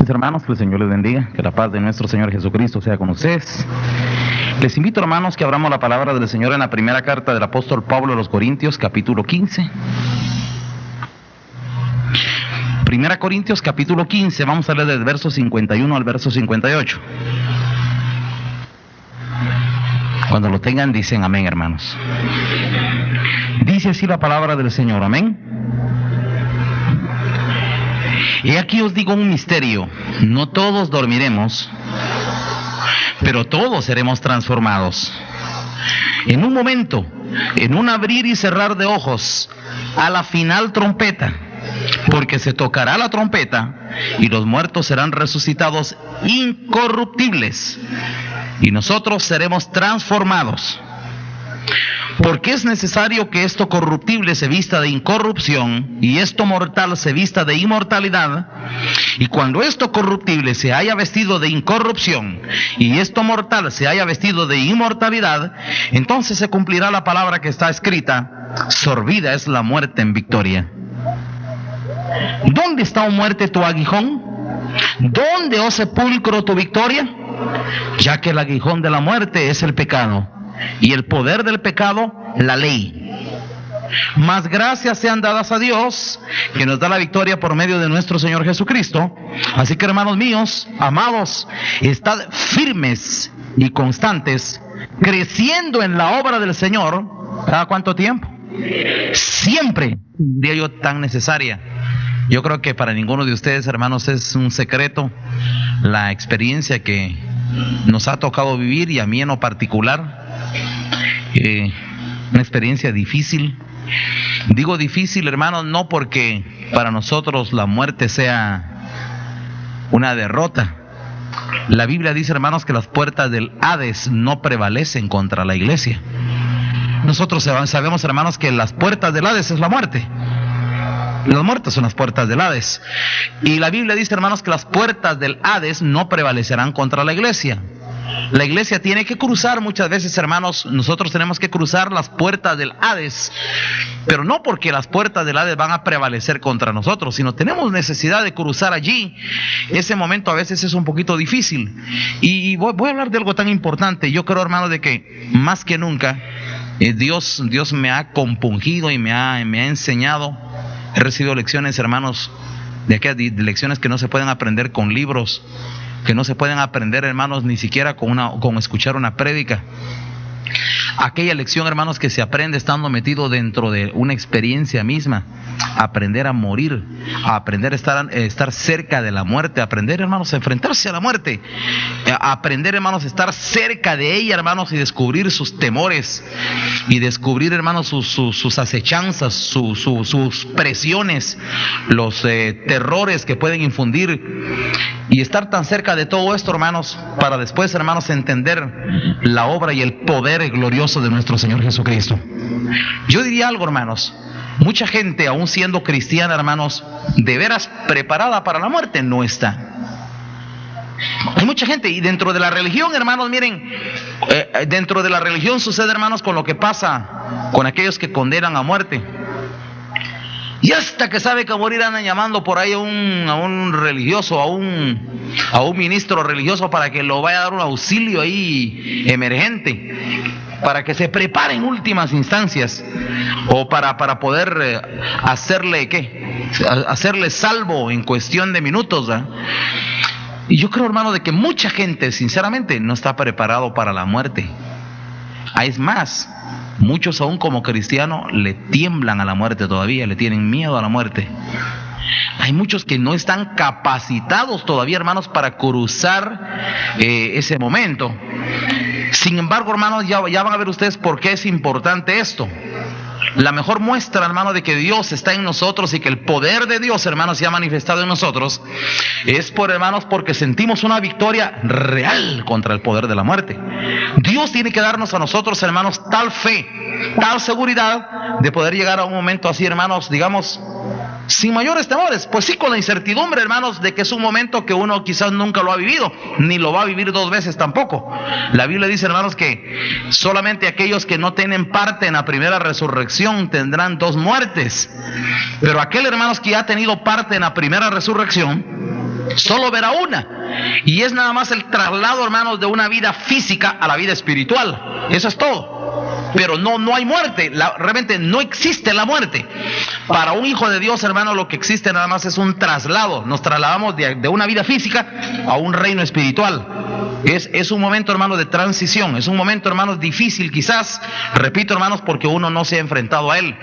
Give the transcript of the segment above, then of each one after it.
Mis hermanos, que el Señor les bendiga, que la paz de nuestro Señor Jesucristo sea con ustedes. Les invito, hermanos, que abramos la palabra del Señor en la primera carta del apóstol Pablo a los Corintios, capítulo 15. Primera Corintios, capítulo 15, vamos a leer del verso 51 al verso 58. Cuando lo tengan, dicen amén, hermanos. Dice así la palabra del Señor, amén. Y aquí os digo un misterio: no todos dormiremos, pero todos seremos transformados. En un momento, en un abrir y cerrar de ojos, a la final trompeta, porque se tocará la trompeta y los muertos serán resucitados incorruptibles y nosotros seremos transformados. Porque es necesario que esto corruptible se vista de incorrupción y esto mortal se vista de inmortalidad. Y cuando esto corruptible se haya vestido de incorrupción y esto mortal se haya vestido de inmortalidad, entonces se cumplirá la palabra que está escrita: sorbida es la muerte en victoria. ¿Dónde está, oh muerte, tu aguijón? ¿Dónde, oh sepulcro, tu victoria? Ya que el aguijón de la muerte es el pecado, y el poder del pecado, la ley. Mas gracias sean dadas a Dios, que nos da la victoria por medio de nuestro Señor Jesucristo. Así que, hermanos míos, amados, estad firmes y constantes, creciendo en la obra del Señor. ¿Cada cuánto tiempo? Siempre, diría yo, tan necesaria. Yo creo que para ninguno de ustedes, hermanos, es un secreto la experiencia que nos ha tocado vivir, y a mí en lo particular, una experiencia difícil. Digo difícil, hermanos, no porque para nosotros la muerte sea una derrota. La Biblia dice, hermanos, que las puertas del Hades no prevalecen contra la iglesia. Nosotros sabemos, hermanos, que las puertas del Hades es la muerte. Los muertos son las puertas del Hades. Y la Biblia dice, hermanos, que las puertas del Hades no prevalecerán contra la iglesia. La iglesia tiene que cruzar muchas veces, hermanos, nosotros tenemos que cruzar las puertas del Hades, pero no porque las puertas del Hades van a prevalecer contra nosotros, sino tenemos necesidad de cruzar allí. Ese momento a veces es un poquito difícil. Y voy a hablar de algo tan importante. Yo creo, hermanos, de que más que nunca Dios me ha compungido y me ha enseñado. He recibido lecciones, hermanos, de aquellas lecciones que no se pueden aprender con libros, que no se pueden aprender, hermanos, ni siquiera con escuchar una prédica. Aquella lección, hermanos, que se aprende estando metido dentro de una experiencia misma. Aprender a morir, a aprender a estar cerca de la muerte, aprender, hermanos, a enfrentarse a la muerte, aprender, hermanos, a estar cerca de ella, hermanos, y descubrir sus temores, y descubrir, hermanos, sus acechanzas, sus presiones, los terrores que pueden infundir, y estar tan cerca de todo esto, hermanos, para después, hermanos, entender la obra y el poder glorioso de nuestro Señor Jesucristo. Yo diría algo, hermanos: mucha gente, aún siendo cristiana, hermanos, de veras preparada para la muerte no está. Hay mucha gente, y dentro de la religión, hermanos, miren, dentro de la religión sucede, hermanos, con lo que pasa con aquellos que condenan a muerte. Y hasta que sabe que va a morir andan llamando por ahí a un religioso, a un ministro religioso, para que lo vaya a dar un auxilio ahí emergente, para que se prepare en últimas instancias, o para poder hacerle salvo en cuestión de minutos, ¿eh? Y yo creo, hermano, de que mucha gente, sinceramente, no está preparado para la muerte. Es más, muchos aún como cristianos le tiemblan a la muerte todavía, le tienen miedo a la muerte. Hay muchos que no están capacitados todavía, hermanos, para cruzar ese momento. Sin embargo, hermanos, ya van a ver ustedes por qué es importante esto. La mejor muestra, hermano, de que Dios está en nosotros y que el poder de Dios, hermanos, se ha manifestado en nosotros, es porque sentimos una victoria real contra el poder de la muerte. Dios tiene que darnos a nosotros, hermanos, tal fe, tal seguridad de poder llegar a un momento así, hermanos, digamos, sin mayores temores. Pues sí, con la incertidumbre, hermanos, de que es un momento que uno quizás nunca lo ha vivido, ni lo va a vivir dos veces tampoco. La Biblia dice, hermanos, que solamente aquellos que no tienen parte en la primera resurrección tendrán dos muertes. Pero aquel, hermanos, que ha tenido parte en la primera resurrección, Solo verá una. Y es nada más el traslado, hermanos, de una vida física a la vida espiritual. Eso es todo. Pero no hay muerte. Realmente no existe la muerte. Para un hijo de Dios, hermano, lo que existe nada más es un traslado. Nos trasladamos de una vida física a un reino espiritual. Es un momento, hermanos, de transición. Es un momento, hermanos, difícil quizás. Repito, hermanos, porque uno no se ha enfrentado a él.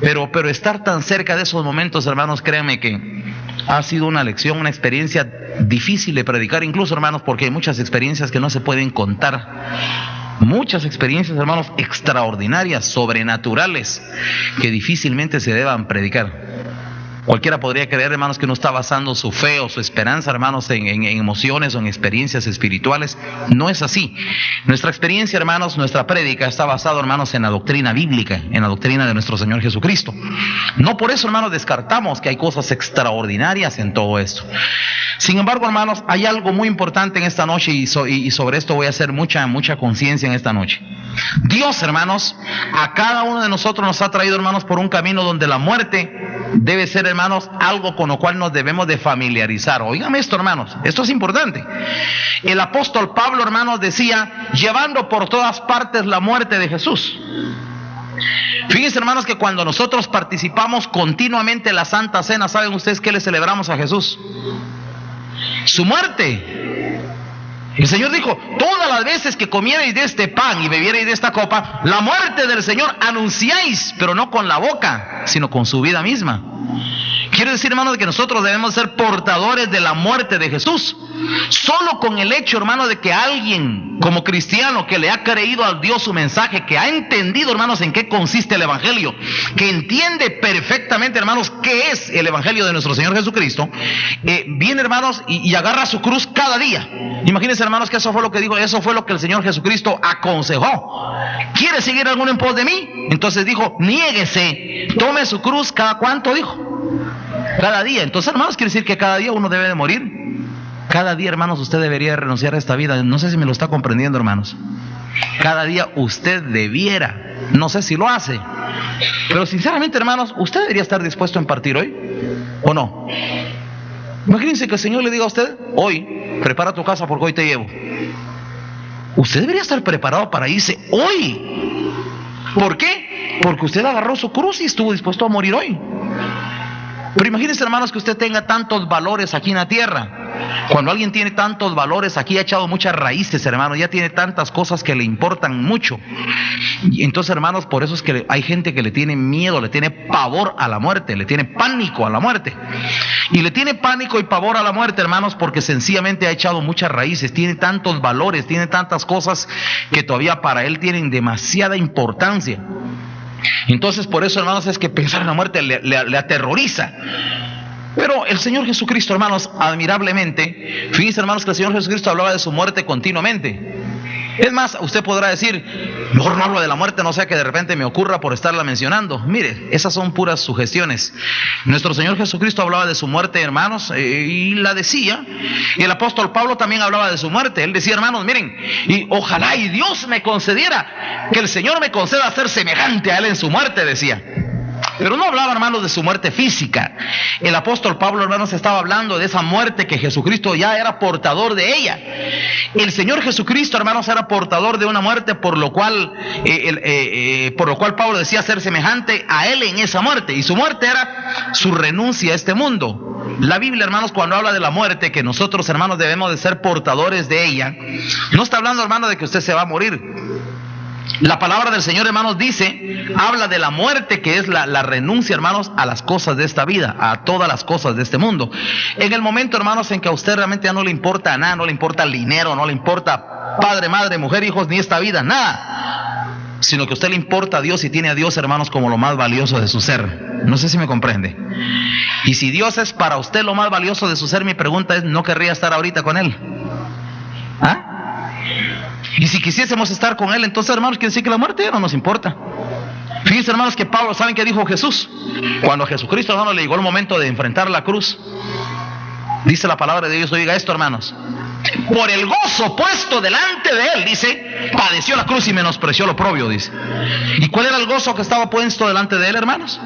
Pero estar tan cerca de esos momentos, hermanos, créanme que ha sido una lección, una experiencia difícil de predicar, incluso, hermanos, porque hay muchas experiencias que no se pueden contar. Muchas experiencias, hermanos, extraordinarias, sobrenaturales, que difícilmente se deban predicar. Cualquiera podría creer, hermanos, que uno está basando su fe o su esperanza, hermanos, en emociones o en experiencias espirituales. No es así. Nuestra experiencia, hermanos, nuestra prédica está basada, hermanos, en la doctrina bíblica, en la doctrina de nuestro Señor Jesucristo. No por eso, hermanos, descartamos que hay cosas extraordinarias en todo esto. Sin embargo, hermanos, hay algo muy importante en esta noche y sobre esto voy a hacer mucha conciencia en esta noche. Dios, hermanos, a cada uno de nosotros nos ha traído, hermanos, por un camino donde la muerte debe ser, hermanos, algo con lo cual nos debemos de familiarizar. Óigame esto, hermanos, esto es importante. El apóstol Pablo, hermanos, decía, llevando por todas partes la muerte de Jesús. Fíjense, hermanos, que cuando nosotros participamos continuamente en la Santa Cena, ¿saben ustedes qué le celebramos a Jesús? Su muerte. El Señor dijo, todas las veces que comierais de este pan y bebierais de esta copa, la muerte del Señor anunciáis, pero no con la boca, sino con su vida misma. Quiere decir, hermanos, que nosotros debemos ser portadores de la muerte de Jesús. Solo con el hecho, hermanos, de que alguien como cristiano que le ha creído al Dios su mensaje, que ha entendido, hermanos, en qué consiste el Evangelio, que entiende perfectamente, hermanos, qué es el Evangelio de nuestro Señor Jesucristo, viene, hermanos, y agarra su cruz cada día. Imagínense, hermanos, que eso fue lo que dijo, eso fue lo que el Señor Jesucristo aconsejó. ¿Quiere seguir alguno en pos de mí? Entonces dijo, niéguese, tome su cruz. ¿Cada cuánto dijo? Cada día. Entonces, hermanos, quiere decir que cada día uno debe de morir. Cada día, hermanos, usted debería renunciar a esta vida. No sé si me lo está comprendiendo, hermanos. Cada día usted debiera. No sé si lo hace. Pero sinceramente, hermanos, ¿usted debería estar dispuesto a partir hoy? ¿O no? Imagínense que el Señor le diga a usted, hoy, prepara tu casa porque hoy te llevo. Usted debería estar preparado para irse hoy. ¿Por qué? Porque usted agarró su cruz y estuvo dispuesto a morir hoy. Pero imagínense, hermanos, que usted tenga tantos valores aquí en la tierra. Cuando alguien tiene tantos valores, aquí ha echado muchas raíces, hermanos, ya tiene tantas cosas que le importan mucho. Y entonces, hermanos, por eso es que hay gente que le tiene miedo, le tiene pavor a la muerte, le tiene pánico a la muerte. Y le tiene pánico y pavor a la muerte, hermanos, porque sencillamente ha echado muchas raíces, tiene tantos valores, tiene tantas cosas que todavía para él tienen demasiada importancia. Entonces, por eso, hermanos, es que pensar en la muerte le aterroriza. Pero el Señor Jesucristo, hermanos, admirablemente, fíjense, hermanos, que el Señor Jesucristo hablaba de su muerte continuamente. Es más, usted podrá decir, mejor no hablo de la muerte, no sea que de repente me ocurra por estarla mencionando. Mire, esas son puras sugestiones. Nuestro Señor Jesucristo hablaba de su muerte, hermanos, y la decía. Y el apóstol Pablo también hablaba de su muerte. Él decía, hermanos, miren, y ojalá y Dios me concediera, que el Señor me conceda ser semejante a Él en su muerte, decía. Pero no hablaba, hermanos, de su muerte física. El apóstol Pablo, hermanos, estaba hablando de esa muerte que Jesucristo ya era portador de ella. El Señor Jesucristo, hermanos, era portador de una muerte por lo cual Pablo decía ser semejante a Él en esa muerte. Y su muerte era su renuncia a este mundo. La Biblia, hermanos, cuando habla de la muerte, que nosotros, hermanos, debemos de ser portadores de ella, no está hablando, hermanos, de que usted se va a morir. La palabra del Señor, hermanos, habla de la muerte, que es la renuncia, hermanos, a las cosas de esta vida, a todas las cosas de este mundo. En el momento, hermanos, en que a usted realmente ya no le importa nada, no le importa el dinero, no le importa padre, madre, mujer, hijos, ni esta vida, nada, sino que a usted le importa a Dios y tiene a Dios, hermanos, como lo más valioso de su ser. No sé si me comprende. Y si Dios es para usted lo más valioso de su ser, mi pregunta es, ¿no querría estar ahorita con Él? ¿Ah? Y si quisiésemos estar con Él, entonces, hermanos, quiere decir que la muerte ya no nos importa. Fíjense, hermanos, que Pablo, ¿saben qué dijo Jesús? Cuando a Jesucristo, hermanos, le llegó el momento de enfrentar la cruz, dice la palabra de Dios, oiga esto, hermanos, por el gozo puesto delante de Él, dice, padeció la cruz y menospreció lo oprobio, dice. ¿Y cuál era el gozo que estaba puesto delante de Él, hermanos?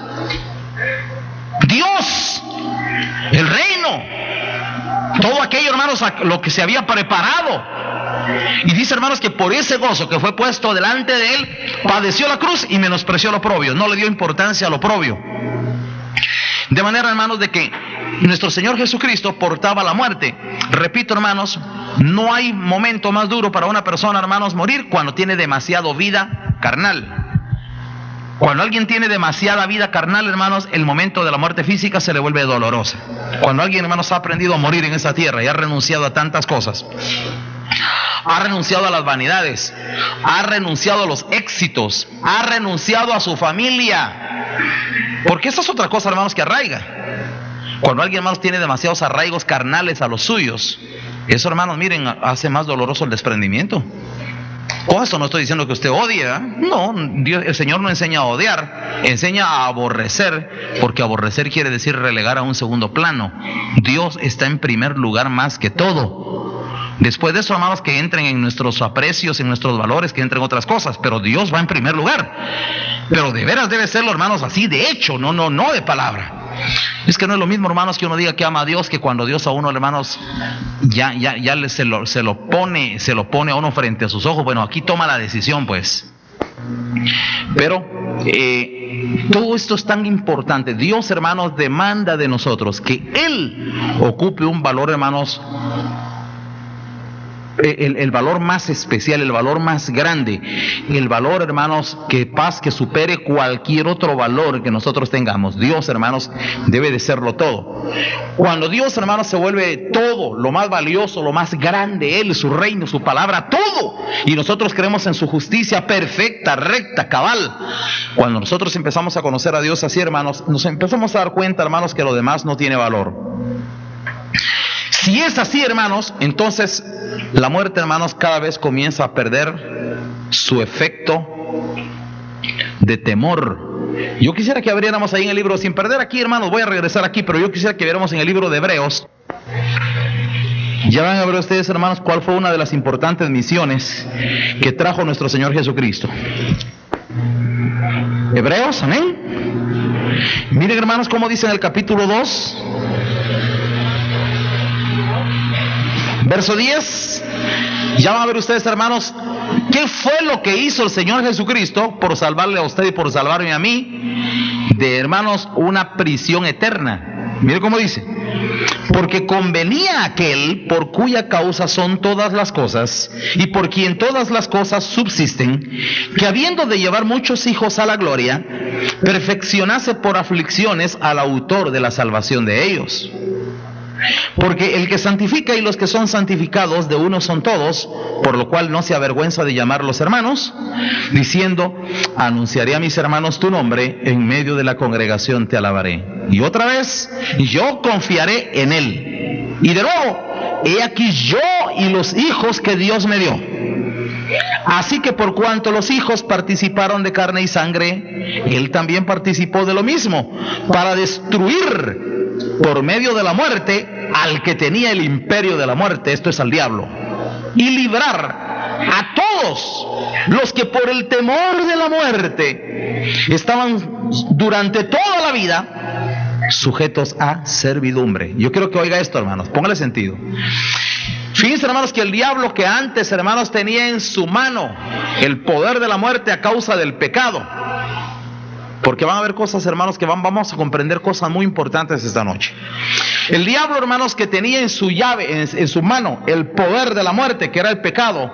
Dios, el reino, todo aquello, hermanos, a lo que se había preparado. Y dice, hermanos, que por ese gozo que fue puesto delante de él, padeció la cruz y menospreció lo oprobio. No le dio importancia a lo oprobio. De manera, hermanos, de que nuestro Señor Jesucristo portaba la muerte. Repito, hermanos, no hay momento más duro para una persona, hermanos, morir cuando tiene demasiado vida carnal. Cuando alguien tiene demasiada vida carnal, hermanos, el momento de la muerte física se le vuelve dolorosa. Cuando alguien, hermanos, ha aprendido a morir en esta tierra y ha renunciado a tantas cosas, ha renunciado a las vanidades, ha renunciado a los éxitos, ha renunciado a su familia. Porque esa es otra cosa, hermanos, que arraiga. Cuando alguien, hermanos, tiene demasiados arraigos carnales a los suyos, eso, hermanos, miren, hace más doloroso el desprendimiento. Con esto no estoy diciendo que usted odie, ¿eh? No, Dios, el Señor no enseña a odiar, enseña a aborrecer, porque aborrecer quiere decir relegar a un segundo plano. Dios está en primer lugar más que todo. Después de eso, hermanos, que entren en nuestros aprecios, en nuestros valores, que entren otras cosas, pero Dios va en primer lugar. Pero de veras debe serlo, hermanos, así de hecho, no de palabra. Es que no es lo mismo, hermanos, que uno diga que ama a Dios, que cuando Dios a uno, hermanos, ya se lo pone a uno frente a sus ojos. Bueno, aquí toma la decisión, pues. Pero todo esto es tan importante. Dios, hermanos, demanda de nosotros que Él ocupe un valor, hermanos, el valor más especial, el valor más grande, el valor, hermanos, que supere cualquier otro valor que nosotros tengamos. Dios, hermanos, debe de serlo todo. Cuando Dios, hermanos, se vuelve todo, lo más valioso, lo más grande, Él, su reino, su palabra, todo, y nosotros creemos en su justicia perfecta, recta, cabal. Cuando nosotros empezamos a conocer a Dios así, hermanos, nos empezamos a dar cuenta, hermanos, que lo demás no tiene valor. Si es así, hermanos, entonces la muerte, hermanos, cada vez comienza a perder su efecto de temor. Yo quisiera que abriéramos ahí en el libro, sin perder aquí, hermanos, voy a regresar aquí, pero yo quisiera que viéramos en el libro de Hebreos. Ya van a ver ustedes, hermanos, cuál fue una de las importantes misiones que trajo nuestro Señor Jesucristo. Hebreos, amén. Miren, hermanos, cómo dice en el capítulo 2. Verso 10, ya van a ver ustedes, hermanos, qué fue lo que hizo el Señor Jesucristo por salvarle a usted y por salvarme a mí de, hermanos, una prisión eterna. Mire cómo dice: porque convenía a aquel por cuya causa son todas las cosas y por quien todas las cosas subsisten, que habiendo de llevar muchos hijos a la gloria, perfeccionase por aflicciones al autor de la salvación de ellos. Porque el que santifica y los que son santificados de uno son todos, por lo cual no se avergüenza de llamarlos hermanos, diciendo: anunciaré a mis hermanos tu nombre, en medio de la congregación te alabaré. Y otra vez, yo confiaré en él. Y de nuevo, he aquí yo y los hijos que Dios me dio. Así que por cuanto los hijos participaron de carne y sangre, él también participó de lo mismo, para destruir por medio de la muerte al que tenía el imperio de la muerte, esto es al diablo, y librar a todos los que por el temor de la muerte estaban durante toda la vida sujetos a servidumbre. Yo quiero que oiga esto, hermanos, póngale sentido. Fíjense, hermanos, que el diablo, que antes, hermanos, tenía en su mano el poder de la muerte a causa del pecado, porque van a haber cosas, hermanos, que vamos a comprender cosas muy importantes esta noche. El diablo, hermanos, que tenía en su llave, en su mano, el poder de la muerte, que era el pecado.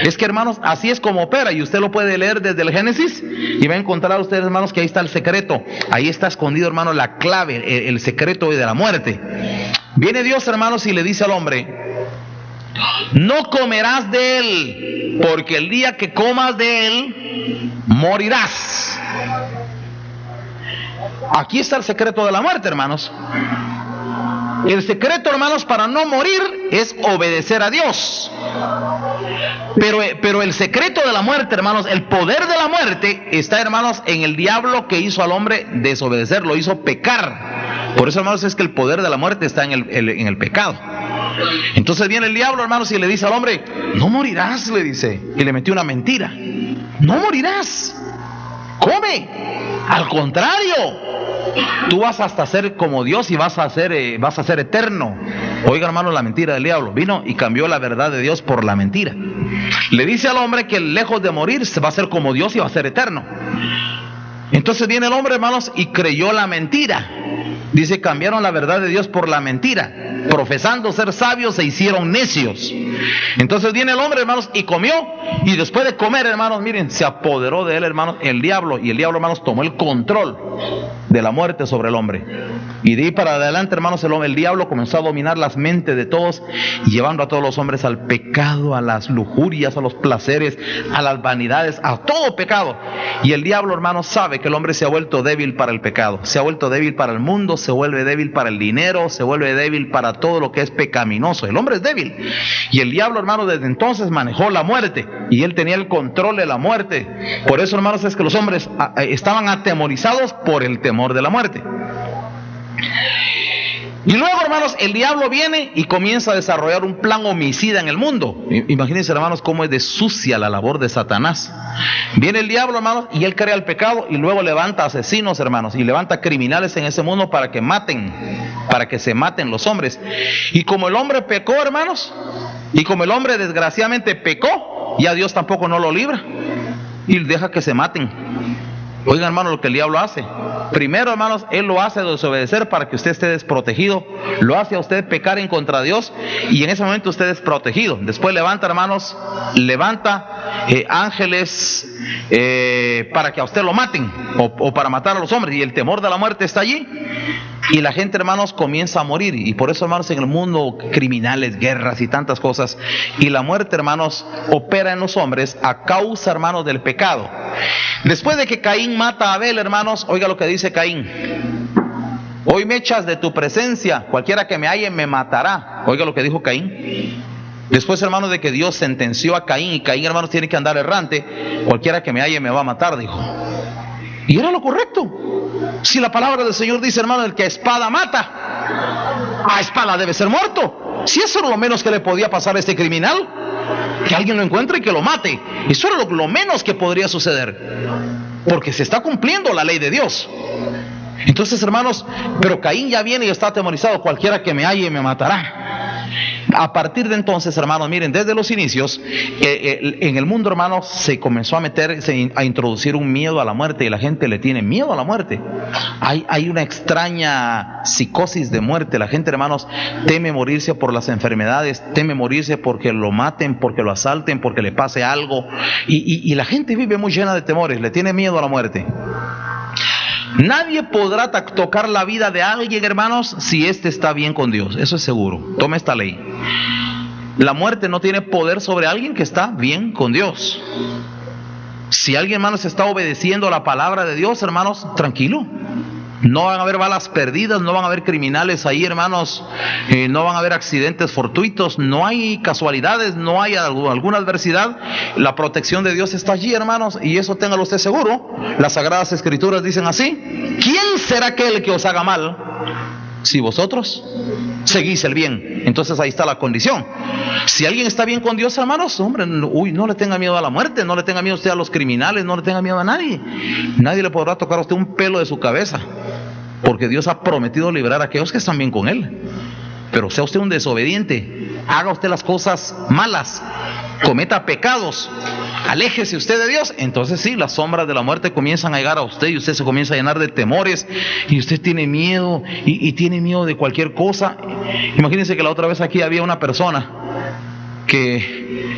Es que, hermanos, así es como opera, y usted lo puede leer desde el Génesis, y va a encontrar ustedes, hermanos, que ahí está el secreto. Ahí está escondido, hermanos, la clave, el secreto de la muerte. Viene Dios, hermanos, y le dice al hombre: no comerás de él, porque el día que comas de él, morirás. Aquí está el secreto de la muerte, hermanos. El secreto, hermanos, para no morir es obedecer a Dios. Pero el secreto de la muerte, hermanos, el poder de la muerte está, hermanos, en el diablo que hizo al hombre desobedecer, lo hizo pecar. Por eso, hermanos, es que el poder de la muerte está en el pecado. Entonces viene el diablo, hermanos, y le dice al hombre: no morirás, le dice, y le metió una mentira. No morirás, come. Al contrario, tú vas hasta ser como Dios y vas a ser eterno. Oiga, hermano, la mentira del diablo. Vino y cambió la verdad de Dios por la mentira. Le dice al hombre que lejos de morir se va a ser como Dios y va a ser eterno. Entonces viene el hombre, hermanos, y creyó la mentira. Dice, cambiaron la verdad de Dios por la mentira. Profesando ser sabios se hicieron necios. Entonces viene el hombre, hermanos, y comió. Y después de comer, hermanos, miren, se apoderó de él, hermanos, el diablo. Y el diablo, hermanos, tomó el control de la muerte sobre el hombre. Y de ahí para adelante, hermanos, el diablo comenzó a dominar las mentes de todos, llevando a todos los hombres al pecado, a las lujurias, a los placeres, a las vanidades, a todo pecado. Y el diablo, hermanos, sabe que el hombre se ha vuelto débil para el pecado, se ha vuelto débil para el mundo, se vuelve débil para el dinero, se vuelve débil para todo lo que es pecaminoso. El hombre es débil. Y el diablo, hermanos, desde entonces manejó la muerte, y él tenía el control de la muerte. Por eso, hermanos, es que los hombres estaban atemorizados por el temor de la muerte. Y luego, hermanos, el diablo viene y comienza a desarrollar un plan homicida en el mundo. Imagínense, hermanos, cómo es de sucia la labor de Satanás. Viene el diablo, hermanos, y él crea el pecado y luego levanta asesinos, hermanos, y levanta criminales en ese mundo para que maten, para que se maten los hombres. Y como el hombre pecó, hermanos, y como el hombre desgraciadamente pecó, ya Dios tampoco no lo libra y deja que se maten. Oigan, hermanos, lo que el diablo hace. Primero, hermanos, él lo hace desobedecer para que usted esté desprotegido. Lo hace a usted pecar en contra de Dios y en ese momento usted es protegido. Después levanta, hermanos, ángeles para que a usted lo maten o para matar a los hombres. Y el temor de la muerte está allí. Y la gente, hermanos, comienza a morir. Y por eso, hermanos, en el mundo criminales, guerras y tantas cosas. Y la muerte, hermanos, opera en los hombres a causa, hermanos, del pecado. Después de que Caín mata a Abel, hermanos, oiga lo que dice Caín. Hoy me echas de tu presencia, cualquiera que me halle me matará. Oiga lo que dijo Caín. Después, hermanos, de que Dios sentenció a Caín, y Caín, hermanos, tiene que andar errante, cualquiera que me halle me va a matar, dijo. Y era lo correcto. Si la palabra del Señor dice, hermano, el que a espada mata, a espada debe ser muerto. Si eso era lo menos que le podía pasar a este criminal, que alguien lo encuentre y que lo mate. Eso era lo menos que podría suceder, porque se está cumpliendo la ley de Dios. Entonces, hermanos, pero Caín ya viene y está atemorizado, cualquiera que me halle me matará. A partir de entonces, hermanos, miren, desde los inicios, en el mundo, hermanos, se comenzó a introducir un miedo a la muerte, y la gente le tiene miedo a la muerte. Hay una extraña psicosis de muerte. La gente, hermanos, teme morirse por las enfermedades, teme morirse porque lo maten, porque lo asalten, porque le pase algo. Y la gente vive muy llena de temores, le tiene miedo a la muerte. Nadie podrá tocar la vida de alguien, hermanos, si éste está bien con Dios. Eso es seguro. Tome esta ley. La muerte no tiene poder sobre alguien que está bien con Dios. Si alguien, hermanos, está obedeciendo la palabra de Dios, hermanos, tranquilo. No van a haber balas perdidas, no van a haber criminales ahí, hermanos, no van a haber accidentes fortuitos, no hay casualidades, no hay alguna adversidad. La protección de Dios está allí, hermanos, y eso téngalo usted seguro. Las Sagradas Escrituras dicen así: ¿quién será aquel que os haga mal si vosotros seguís el bien? Entonces ahí está la condición. Si alguien está bien con Dios, hermanos, hombre, no le tenga miedo a la muerte, no le tenga miedo usted a los criminales, no le tenga miedo a nadie. Nadie le podrá tocar a usted un pelo de su cabeza, porque Dios ha prometido liberar a aquellos que están bien con Él. Pero sea usted un desobediente, haga usted las cosas malas, cometa pecados, aléjese usted de Dios, entonces sí, las sombras de la muerte comienzan a llegar a usted y usted se comienza a llenar de temores y usted tiene miedo y tiene miedo de cualquier cosa. Imagínense que la otra vez aquí había una persona que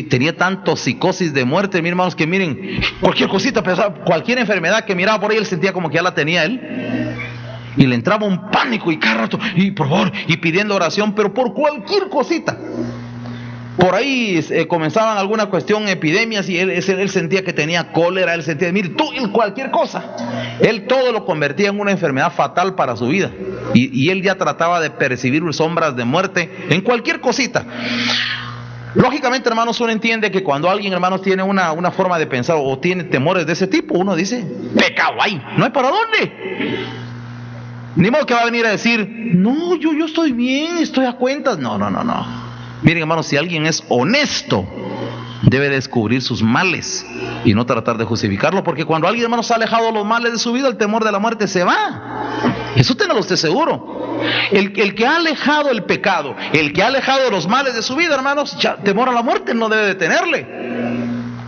tenía tanto psicosis de muerte, mis hermanos, que miren, cualquier cosita, cualquier enfermedad que miraba por ahí, él sentía como que ya la tenía él. Y le entraba un pánico y cada rato, y por favor, y pidiendo oración, pero por cualquier cosita. Por ahí comenzaban alguna cuestión, epidemias, y él sentía que tenía cólera, él sentía, mire, cualquier cosa. Él todo lo convertía en una enfermedad fatal para su vida. Y él ya trataba de percibir sombras de muerte en cualquier cosita. Lógicamente, hermanos, uno entiende que cuando alguien, hermanos, tiene una forma de pensar o tiene temores de ese tipo, uno dice, pecado hay, no hay para dónde. Ni modo que va a venir a decir, no, yo estoy bien, estoy a cuentas. No. Miren, hermanos, si alguien es honesto, debe descubrir sus males y no tratar de justificarlo, porque cuando alguien, hermanos, se ha alejado de los males de su vida, el temor de la muerte se va. Eso téngalo usted seguro. El que ha alejado el pecado, el que ha alejado los males de su vida, hermanos, ya temor a la muerte no debe de tenerle,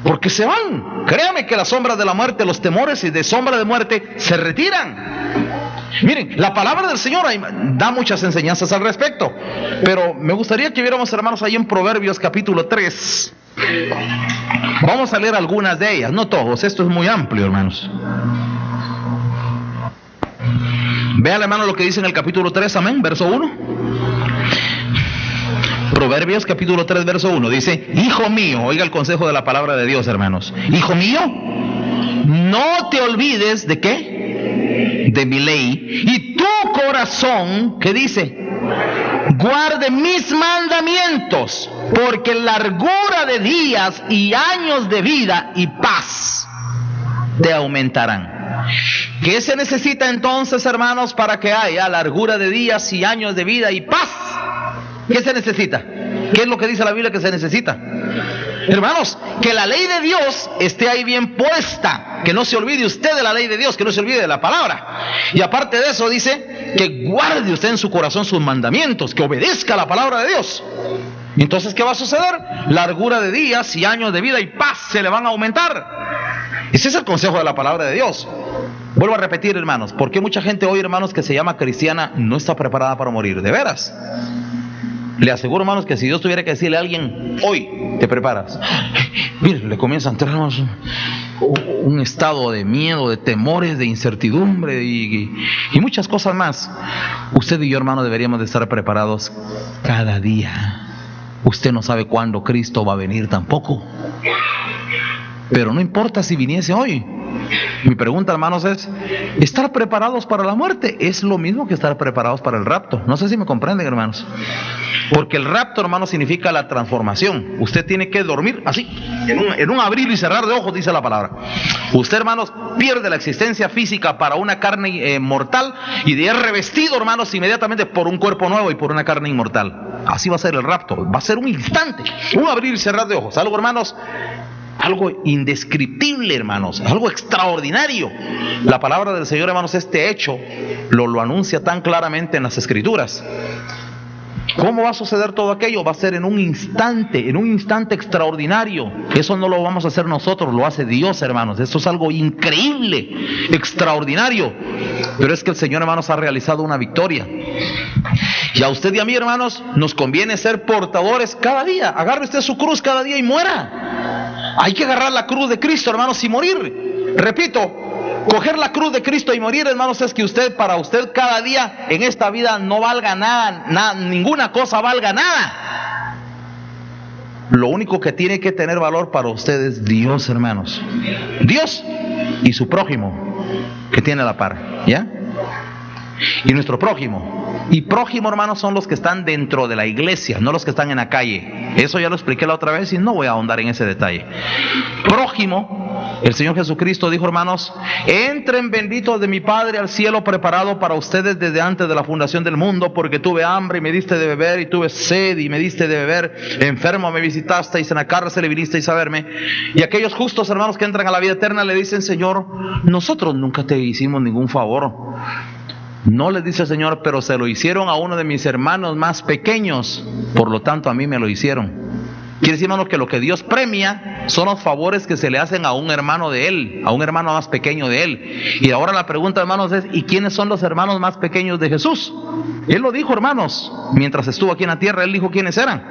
porque se van. Créame que las sombras de la muerte, los temores y de sombra de muerte se retiran. Miren, la palabra del Señor da muchas enseñanzas al respecto, pero me gustaría que viéramos, hermanos, ahí en Proverbios capítulo 3. Vamos a leer algunas de ellas, no todos, esto es muy amplio, hermanos. Vean, hermano, lo que dice en el capítulo 3, amén, verso 1. Proverbios capítulo 3, verso 1, dice: hijo mío, oiga el consejo de la palabra de Dios, hermanos. Hijo mío, no te olvides de ¿qué? De mi ley, y tu corazón, ¿qué dice? Guarde mis mandamientos, porque largura de días y años de vida y paz te aumentarán. ¿Qué se necesita entonces, hermanos, para que haya largura de días y años de vida y paz? ¿Qué se necesita? ¿Qué es lo que dice la Biblia que se necesita? Hermanos, que la ley de Dios esté ahí bien puesta, que no se olvide usted de la ley de Dios, que no se olvide de la palabra. Y aparte de eso dice que guarde usted en su corazón sus mandamientos, que obedezca la palabra de Dios. Entonces, ¿qué va a suceder? Largura de días y años de vida y paz se le van a aumentar. Ese es el consejo de la palabra de Dios. Vuelvo a repetir, hermanos, porque mucha gente hoy, hermanos, que se llama cristiana, no está preparada para morir, de veras. Le aseguro, hermanos, que si Dios tuviera que decirle a alguien, hoy te preparas, mire, le comienza a entrar, hermanos, un estado de miedo, de temores, de incertidumbre y muchas cosas más. Usted y yo, hermano, deberíamos de estar preparados cada día. Usted no sabe cuándo Cristo va a venir tampoco, pero no importa si viniese hoy. Mi pregunta, hermanos, es: ¿estar preparados para la muerte es lo mismo que estar preparados para el rapto? No sé si me comprenden, hermanos. Porque el rapto, hermanos, significa la transformación. Usted tiene que dormir así, en un abrir y cerrar de ojos, dice la palabra. Usted, hermanos, pierde la existencia física para una carne mortal y de es revestido, hermanos, inmediatamente por un cuerpo nuevo y por una carne inmortal. Así va a ser el rapto. Va a ser un instante, un abrir y cerrar de ojos. Algo, hermanos, algo indescriptible, hermanos, algo extraordinario. La palabra del Señor, hermanos, este hecho lo anuncia tan claramente en las Escrituras. ¿Cómo va a suceder todo aquello? Va a ser en un instante extraordinario. Eso no lo vamos a hacer nosotros, lo hace Dios, hermanos. Esto es algo increíble, extraordinario. Pero es que el Señor, hermanos, ha realizado una victoria. Y a usted y a mí, hermanos, nos conviene ser portadores cada día. Agarre usted su cruz cada día y muera. Hay que agarrar la cruz de Cristo, hermanos, y morir. Repito, coger la cruz de Cristo y morir, hermanos, es que para usted cada día en esta vida no valga nada, ninguna cosa valga nada. Lo único que tiene que tener valor para usted es Dios, hermanos. Dios y su prójimo que tiene a la par, ¿ya? Y nuestro prójimo. Y prójimo, hermanos, son los que están dentro de la iglesia, no los que están en la calle. Eso ya lo expliqué la otra vez y no voy a ahondar en ese detalle. Prójimo, el Señor Jesucristo dijo, hermanos: entren benditos de mi Padre al cielo preparado para ustedes desde antes de la fundación del mundo, porque tuve hambre y me diste de beber, y tuve sed y me diste de beber, enfermo me visitasteis, en la cárcel y vinisteis a verme. Y aquellos justos, hermanos, que entran a la vida eterna le dicen: Señor, nosotros nunca te hicimos ningún favor. No les dice el Señor: pero se lo hicieron a uno de mis hermanos más pequeños, por lo tanto a mí me lo hicieron. Quiere decir, hermanos, que lo que Dios premia son los favores que se le hacen a un hermano de Él, a un hermano más pequeño de Él. Y ahora la pregunta, hermanos, es: ¿y quiénes son los hermanos más pequeños de Jesús? Él lo dijo, hermanos, mientras estuvo aquí en la tierra. Él dijo quiénes eran.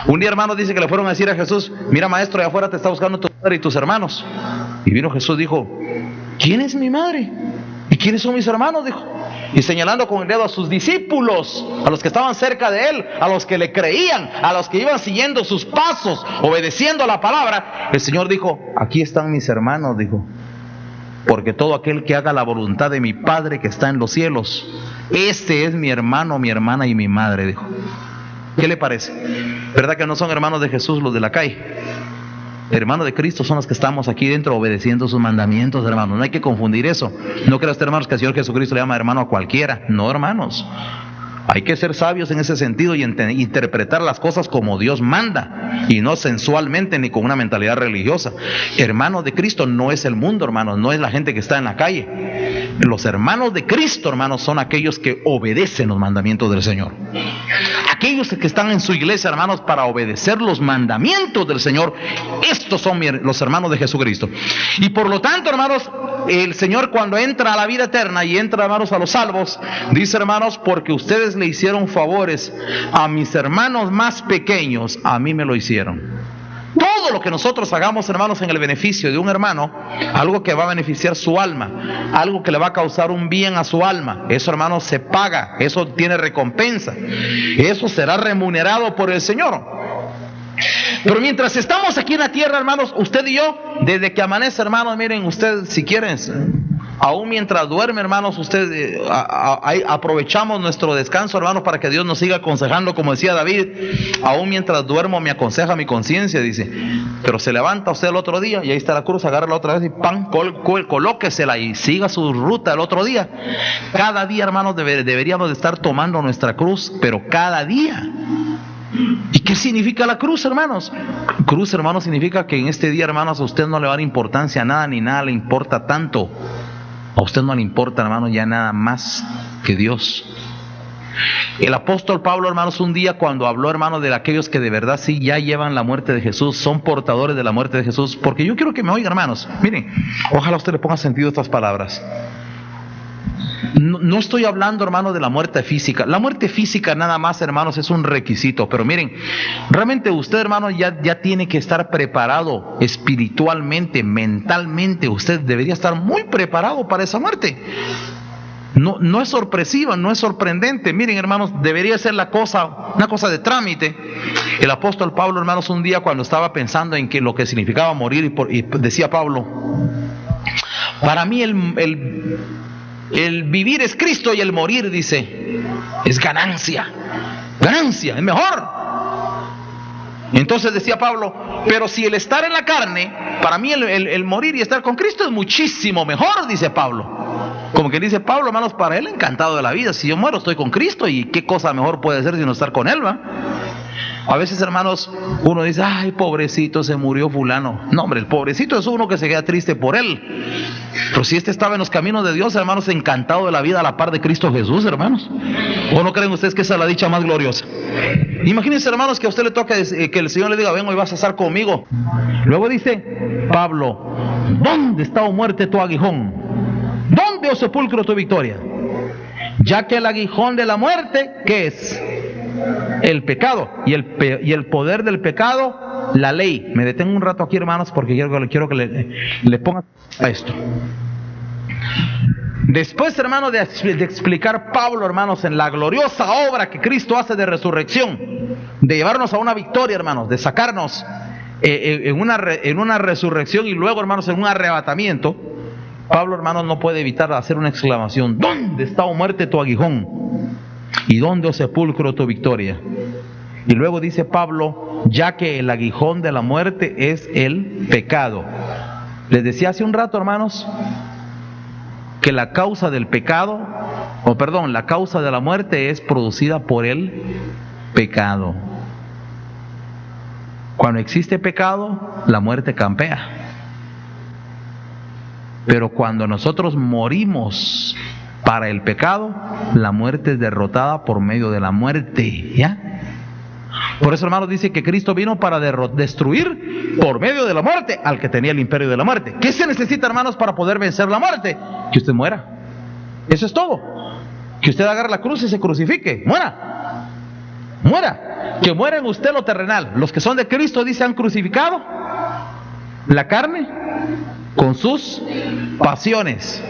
Un día, hermanos, dice que le fueron a decir a Jesús: mira, maestro, allá afuera te está buscando tu madre y tus hermanos. Y vino Jesús, dijo: ¿quién es mi madre? ¿Y quiénes son mis hermanos? Dijo. Y señalando con el dedo a sus discípulos, a los que estaban cerca de Él, a los que le creían, a los que iban siguiendo sus pasos, obedeciendo la palabra, el Señor dijo: aquí están mis hermanos, dijo, porque todo aquel que haga la voluntad de mi Padre que está en los cielos, este es mi hermano, mi hermana y mi madre, dijo. ¿Qué le parece? ¿Verdad que no son hermanos de Jesús los de la calle? Hermanos de Cristo son los que estamos aquí dentro obedeciendo sus mandamientos, hermanos. No hay que confundir eso. No creas, hermanos, que el Señor Jesucristo le llama hermano a cualquiera. No, hermanos. Hay que ser sabios en ese sentido y interpretar las cosas como Dios manda, y no sensualmente ni con una mentalidad religiosa. Hermano de Cristo no es el mundo, hermanos, no es la gente que está en la calle. Los hermanos de Cristo, hermanos, son aquellos que obedecen los mandamientos del Señor. Aquellos que están en su iglesia, hermanos, para obedecer los mandamientos del Señor, estos son los hermanos de Jesucristo. Y por lo tanto, hermanos, el Señor cuando entra a la vida eterna y entra, hermanos, a los salvos, dice, hermanos, porque ustedes le hicieron favores a mis hermanos más pequeños, a mí me lo hicieron. Todo lo que nosotros hagamos, hermanos, en el beneficio de un hermano, algo que va a beneficiar su alma, algo que le va a causar un bien a su alma, eso, hermanos, se paga, eso tiene recompensa, eso será remunerado por el Señor. Pero mientras estamos aquí en la tierra, hermanos, usted y yo, desde que amanece, hermanos, miren, usted, si quieren, aún mientras duerme, hermanos, usted aprovechamos nuestro descanso, hermanos, para que Dios nos siga aconsejando, como decía David, aún mientras duermo me aconseja mi conciencia, dice. Pero se levanta usted el otro día y ahí está la cruz, agárrala otra vez y ¡pam! Colóquesela y siga su ruta el otro día. Cada día, hermanos, deberíamos de estar tomando nuestra cruz, pero cada día. ¿Y qué significa la cruz, hermanos? Cruz, hermanos, significa que en este día, hermanos, a usted no le va a dar importancia a nada, ni nada le importa tanto. A usted no le importa, hermanos, ya nada más que Dios. El apóstol Pablo, hermanos, un día cuando habló, hermanos, de aquellos que de verdad sí ya llevan la muerte de Jesús, son portadores de la muerte de Jesús, porque yo quiero que me oigan, hermanos. Miren, ojalá usted le ponga sentido a estas palabras. No estoy hablando, hermanos, de la muerte física. La muerte física nada más, hermanos, es un requisito. Pero miren, realmente usted, hermanos, ya tiene que estar preparado espiritualmente, mentalmente. Usted debería estar muy preparado para esa muerte. No es sorpresiva, no es sorprendente. Miren, hermanos, debería ser una cosa de trámite. El apóstol Pablo, hermanos, un día cuando estaba pensando en lo que significaba morir, y decía Pablo, para mí el vivir es Cristo y el morir, dice, es ganancia, es mejor. Entonces decía Pablo, pero si el estar en la carne, para mí el morir y estar con Cristo es muchísimo mejor, dice Pablo. Como que dice Pablo, hermanos, para él encantado de la vida, si yo muero estoy con Cristo y qué cosa mejor puede ser sino estar con él, ¿va? A veces, hermanos, uno dice, ay, pobrecito, se murió fulano. No, hombre, el pobrecito es uno que se queda triste por él. Pero si este estaba en los caminos de Dios, hermanos, encantado de la vida a la par de Cristo Jesús, hermanos. ¿O no creen ustedes que esa es la dicha más gloriosa? Imagínense, hermanos, que a usted le toca que el Señor le diga, ven, hoy vas a estar conmigo. Luego dice Pablo, ¿dónde está, o muerte, tu aguijón? ¿Dónde, o sepulcro, tu victoria? Ya que el aguijón de la muerte, ¿qué es? El pecado, y el poder del pecado, la ley. Me detengo un rato aquí, hermanos, porque quiero que le ponga a esto. Después, hermanos, de explicar Pablo, hermanos, en la gloriosa obra que Cristo hace de resurrección, de llevarnos a una victoria, hermanos, de sacarnos en una resurrección y luego, hermanos, en un arrebatamiento, Pablo, hermanos, no puede evitar hacer una exclamación: ¿dónde está, o muerte, tu aguijón? ¿Y dónde, o sepulcro, tu victoria? Y luego dice Pablo, ya que el aguijón de la muerte es el pecado. Les decía hace un rato, hermanos, que la causa del pecado, la causa de la muerte es producida por el pecado. Cuando existe pecado, la muerte campea. Pero cuando nosotros morimos para el pecado, la muerte es derrotada por medio de la muerte, ¿ya? Por eso, hermanos, dice que Cristo vino para destruir por medio de la muerte al que tenía el imperio de la muerte. ¿Qué se necesita, hermanos, para poder vencer la muerte? Que usted muera. Eso es todo. Que usted agarre la cruz y se crucifique. Muera. Que muera en usted lo terrenal. Los que son de Cristo, dice, han crucificado la carne con sus pasiones.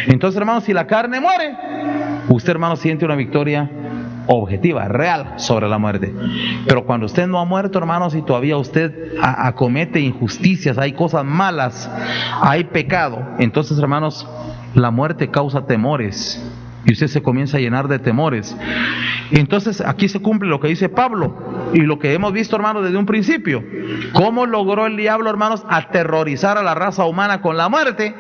Entonces, hermanos, si la carne muere, usted, hermano, siente una victoria objetiva, real, sobre la muerte. Pero cuando usted no ha muerto, hermanos, y todavía usted acomete injusticias, hay cosas malas, hay pecado, entonces, hermanos, la muerte causa temores y usted se comienza a llenar de temores. Entonces aquí se cumple lo que dice Pablo y lo que hemos visto, hermanos, desde un principio. ¿Cómo logró el diablo, hermanos, aterrorizar a la raza humana con la muerte?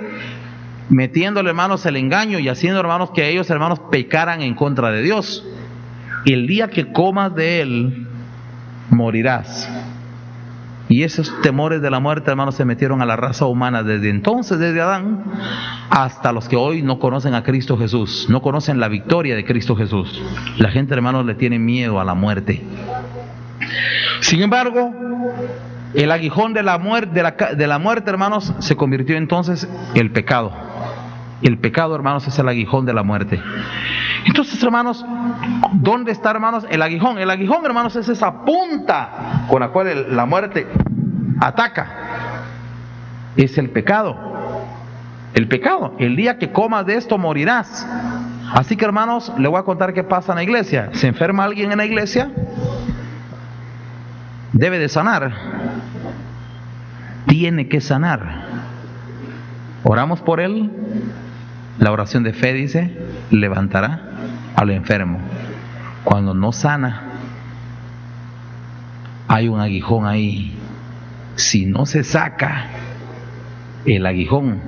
Metiéndole, hermanos, el engaño y haciendo, hermanos, que ellos, hermanos, pecaran en contra de Dios. Y el día que comas de él, morirás. Y esos temores de la muerte, hermanos, se metieron a la raza humana desde entonces, desde Adán, hasta los que hoy no conocen a Cristo Jesús, no conocen la victoria de Cristo Jesús. La gente, hermanos, le tiene miedo a la muerte. Sin embargo, el aguijón de la muerte, hermanos, se convirtió entonces en el pecado. El pecado, hermanos, es el aguijón de la muerte. Entonces, hermanos, ¿dónde está, hermanos, el aguijón? El aguijón, hermanos, es esa punta con la cual la muerte ataca. Es el pecado. El pecado. El día que comas de esto morirás. Así que, hermanos, le voy a contar qué pasa en la iglesia. Se enferma alguien en la iglesia, debe de sanar. Tiene que sanar. Oramos por él. La oración de fe dice, levantará al enfermo. Cuando no sana, hay un aguijón ahí. Si no se saca el aguijón,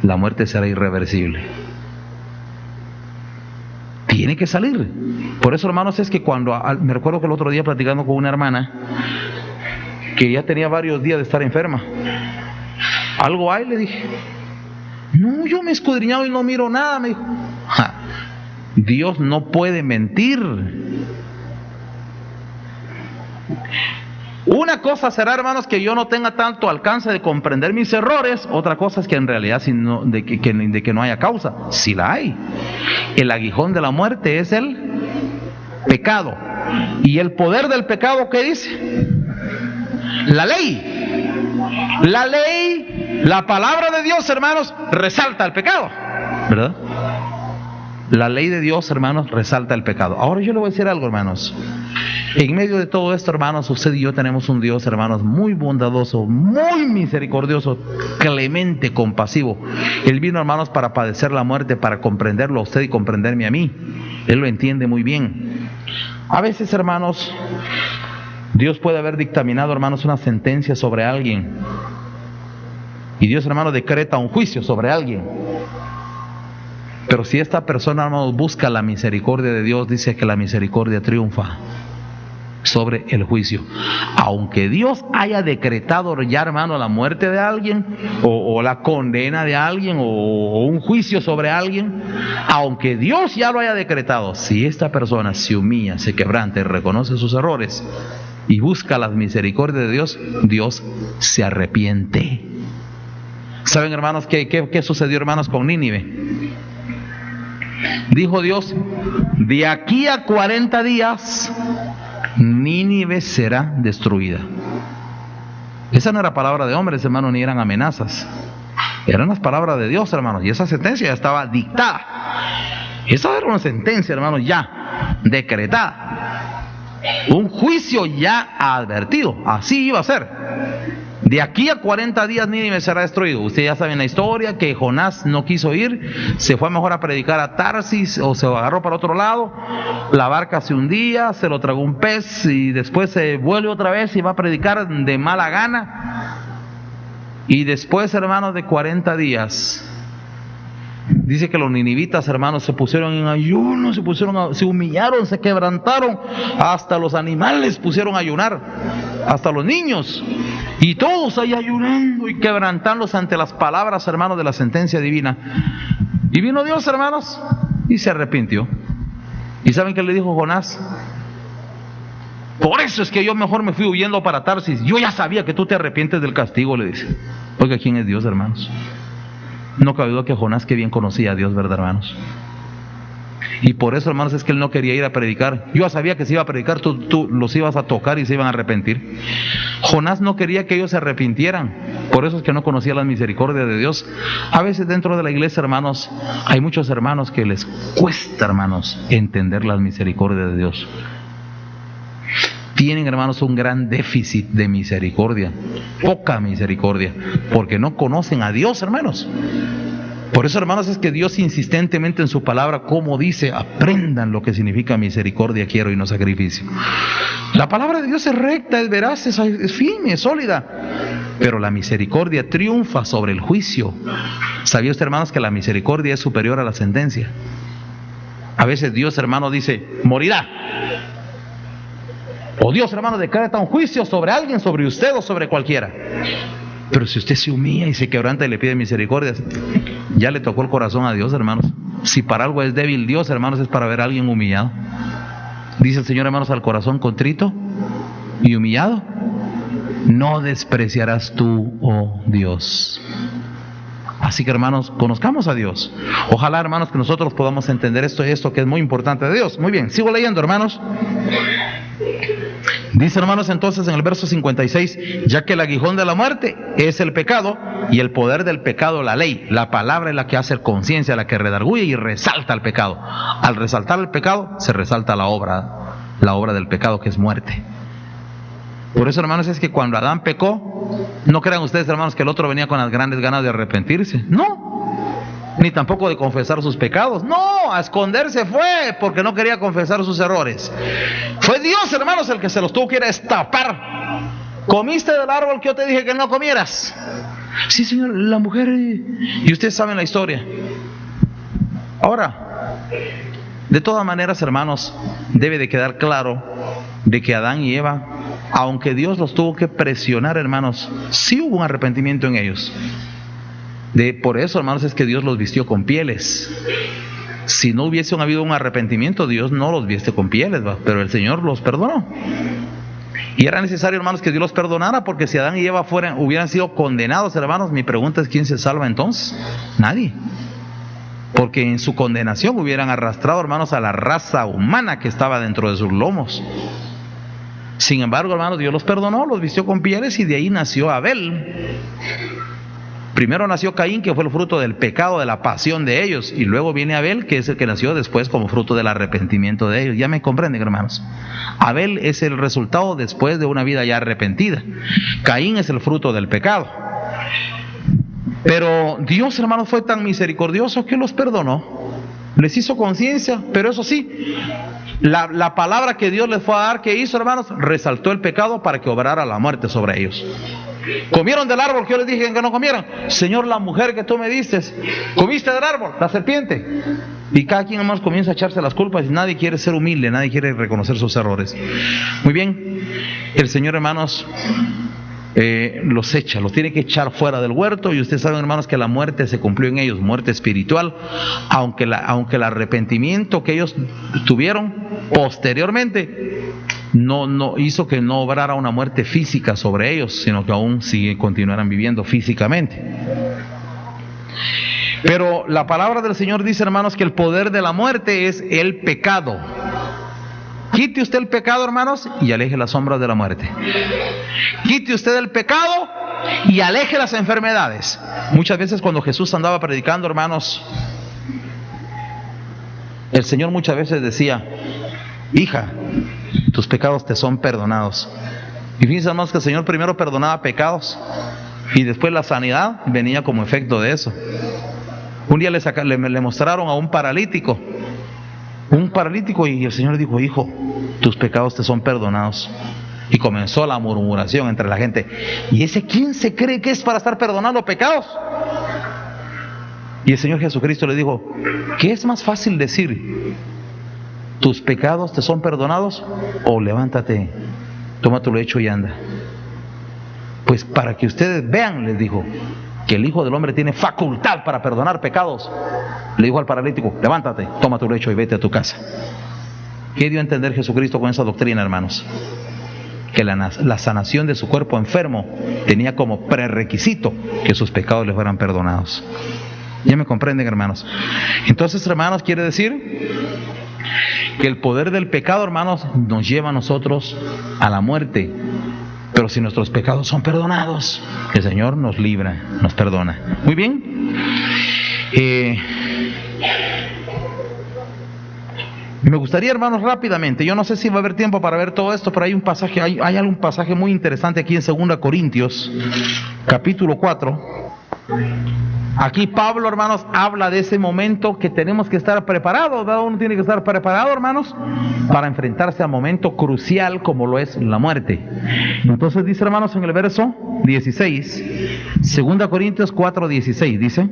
la muerte será irreversible. Tiene que salir. Por eso, hermanos, es que me recuerdo que el otro día platicando con una hermana que ya tenía varios días de estar enferma. ¿Algo hay? Le dije. No, yo me he escudriñado y no miro nada, me dijo. Dios no puede mentir. Una cosa será, hermanos, que yo no tenga tanto alcance de comprender mis errores. Otra cosa es que en realidad de que no haya causa. Sí la hay. El aguijón de la muerte es el pecado. ¿Y el poder del pecado qué dice? La ley. La ley, la palabra de Dios, hermanos, resalta el pecado, ¿verdad? La ley de Dios, hermanos, resalta el pecado. Ahora yo le voy a decir algo, hermanos. En medio de todo esto, hermanos, usted y yo tenemos un Dios, hermanos, muy bondadoso, muy misericordioso, clemente, compasivo. Él vino, hermanos, para padecer la muerte, para comprenderlo a usted y comprenderme a mí. Él lo entiende muy bien. A veces, hermanos, Dios puede haber dictaminado, hermanos, una sentencia sobre alguien. Y Dios, hermano, decreta un juicio sobre alguien. Pero si esta persona, hermanos, busca la misericordia de Dios, dice que la misericordia triunfa sobre el juicio. Aunque Dios haya decretado ya, hermano, la muerte de alguien, o la condena de alguien, o un juicio sobre alguien, aunque Dios ya lo haya decretado, si esta persona se humilla, se quebranta y reconoce sus errores y busca la misericordia de Dios, Dios se arrepiente. ¿Saben, hermanos, qué sucedió, hermanos, con Nínive? Dijo Dios, de aquí a 40 días Nínive será destruida. Esa no era palabra de hombres, hermanos, ni eran amenazas. Eran las palabras de Dios, hermanos, y esa sentencia ya estaba dictada. Esa era una sentencia, hermanos, ya decretada. Un juicio ya advertido. Así iba a ser. De aquí a 40 días Nínive será destruido. Ustedes ya saben la historia, que Jonás no quiso ir, se fue mejor a predicar a Tarsis, o se agarró para otro lado. La barca se hundía, se lo tragó un pez, y después se vuelve otra vez y va a predicar de mala gana. Y después, hermanos, de 40 días, dice que los ninivitas, hermanos, se pusieron en ayuno, se humillaron, se quebrantaron, hasta los animales pusieron a ayunar, hasta los niños, y todos ahí ayunando y quebrantándose ante las palabras, hermanos, de la sentencia divina. Y vino Dios, hermanos, y se arrepintió. ¿Y saben qué le dijo Jonás? Por eso es que yo mejor me fui huyendo para Tarsis. Yo ya sabía que tú te arrepientes del castigo, le dice. Oiga, ¿quién es Dios, hermanos? No cabe duda que Jonás que bien conocía a Dios, ¿verdad, hermanos? Y por eso, hermanos, es que él no quería ir a predicar. Yo sabía que si iba a predicar, tú los ibas a tocar y se iban a arrepentir. Jonás no quería que ellos se arrepintieran. Por eso es que no conocía la misericordia de Dios. A veces dentro de la iglesia, hermanos, hay muchos hermanos que les cuesta, hermanos, entender la misericordia de Dios. Tienen, hermanos, un gran déficit de misericordia, poca misericordia, porque no conocen a Dios, hermanos. Por eso, hermanos, es que Dios insistentemente en su palabra, como dice, aprendan lo que significa misericordia quiero y no sacrificio. La palabra de Dios es recta, es veraz, es firme, es sólida, pero la misericordia triunfa sobre el juicio. ¿Sabía usted, hermanos, que la misericordia es superior a la sentencia? A veces Dios, hermano, dice, morirá. O Dios, hermano, decreta un juicio sobre alguien, sobre usted o sobre cualquiera. Pero si usted se humilla y se quebranta y le pide misericordia, ya le tocó el corazón a Dios, hermanos. Si para algo es débil Dios, hermanos, es para ver a alguien humillado. Dice el Señor, hermanos, al corazón contrito y humillado no despreciarás tú, oh Dios. Así que, hermanos, conozcamos a Dios. Ojalá, hermanos, que nosotros podamos entender esto que es muy importante de Dios. Muy bien, sigo leyendo, hermanos. Dice, hermanos, entonces en el verso 56, ya que el aguijón de la muerte es el pecado, y el poder del pecado la ley. La palabra es la que hace conciencia, la que redarguye y resalta el pecado. Al resaltar el pecado, se resalta la obra del pecado, que es muerte. Por eso, hermanos, es que cuando Adán pecó, no crean ustedes, hermanos, que el otro venía con las grandes ganas de arrepentirse. No. Ni tampoco de confesar sus pecados. No, a esconderse fue porque no quería confesar sus errores. Fue Dios, hermanos, el que se los tuvo que ir a destapar. ¿Comiste del árbol que yo te dije que no comieras? Sí, Señor, la mujer... Y ustedes saben la historia. Ahora, de todas maneras, hermanos, debe de quedar claro de que Adán y Eva, aunque Dios los tuvo que presionar, hermanos, sí hubo un arrepentimiento en ellos. Por eso, hermanos, es que Dios los vistió con pieles. Si no hubiese habido un arrepentimiento, Dios no los viste con pieles, pero el Señor los perdonó. Y era necesario, hermanos, que Dios los perdonara, porque si Adán y Eva hubieran sido condenados, hermanos, mi pregunta es: ¿quién se salva entonces? Nadie. Porque en su condenación hubieran arrastrado, hermanos, a la raza humana que estaba dentro de sus lomos. Sin embargo, hermanos, Dios los perdonó, los vistió con pieles, y de ahí nació Abel. Primero nació Caín, que fue el fruto del pecado, de la pasión de ellos, y luego viene Abel, que es el que nació después como fruto del arrepentimiento de ellos. ¿Ya me comprenden, hermanos? Abel es el resultado después de una vida ya arrepentida. Caín es el fruto del pecado. Pero Dios, hermanos, fue tan misericordioso que los perdonó, les hizo conciencia, pero eso sí, la palabra que Dios les fue a dar, que hizo, hermanos, resaltó el pecado para que obrara la muerte sobre ellos. ¿Comieron del árbol que yo les dije que no comieran? Señor, la mujer que tú me diste, ¿comiste del árbol? La serpiente. Y cada quien, hermanos, comienza a echarse las culpas, y nadie quiere ser humilde, nadie quiere reconocer sus errores. Muy bien, el Señor, hermanos, los echa, los tiene que echar fuera del huerto. Y ustedes saben, hermanos, que la muerte se cumplió en ellos, muerte espiritual, aunque el arrepentimiento que ellos tuvieron posteriormente no hizo que no obrara una muerte física sobre ellos, sino que aún continuaran viviendo físicamente. Pero la palabra del Señor dice, hermanos, que el poder de la muerte es el pecado. Quite usted el pecado, hermanos, y aleje las sombras de la muerte. Quite usted el pecado y aleje las enfermedades. Muchas veces cuando Jesús andaba predicando, hermanos, el Señor muchas veces decía: hija, tus pecados te son perdonados. Y fíjense, hermanos, que el Señor primero perdonaba pecados y después la sanidad venía como efecto de eso. Un día le mostraron a un paralítico, y el Señor dijo: hijo, tus pecados te son perdonados. Y comenzó la murmuración entre la gente: ¿y ese quién se cree que es para estar perdonando pecados? Y el Señor Jesucristo le dijo: ¿qué es más fácil decir? ¿Tus pecados te son perdonados? O levántate, toma tu lecho y anda. Pues para que ustedes vean, les dijo, que el Hijo del Hombre tiene facultad para perdonar pecados, le dijo al paralítico: levántate, toma tu lecho y vete a tu casa. ¿Qué dio a entender Jesucristo con esa doctrina, hermanos? Que la sanación de su cuerpo enfermo tenía como prerequisito que sus pecados les fueran perdonados. ¿Ya me comprenden, hermanos? Entonces, hermanos, quiere decir que el poder del pecado, hermanos, nos lleva a nosotros a la muerte. Pero si nuestros pecados son perdonados, el Señor nos libra, nos perdona. Muy bien. Me gustaría, hermanos, rápidamente, yo no sé si va a haber tiempo para ver todo esto, pero hay algún pasaje muy interesante aquí en 2 Corintios, capítulo 4. Aquí Pablo, hermanos, habla de ese momento que tenemos que estar preparados. Uno tiene que estar preparado, hermanos, para enfrentarse a un momento crucial como lo es la muerte. Entonces dice, hermanos, en el verso 16, 2 Corintios 4, 16, dice: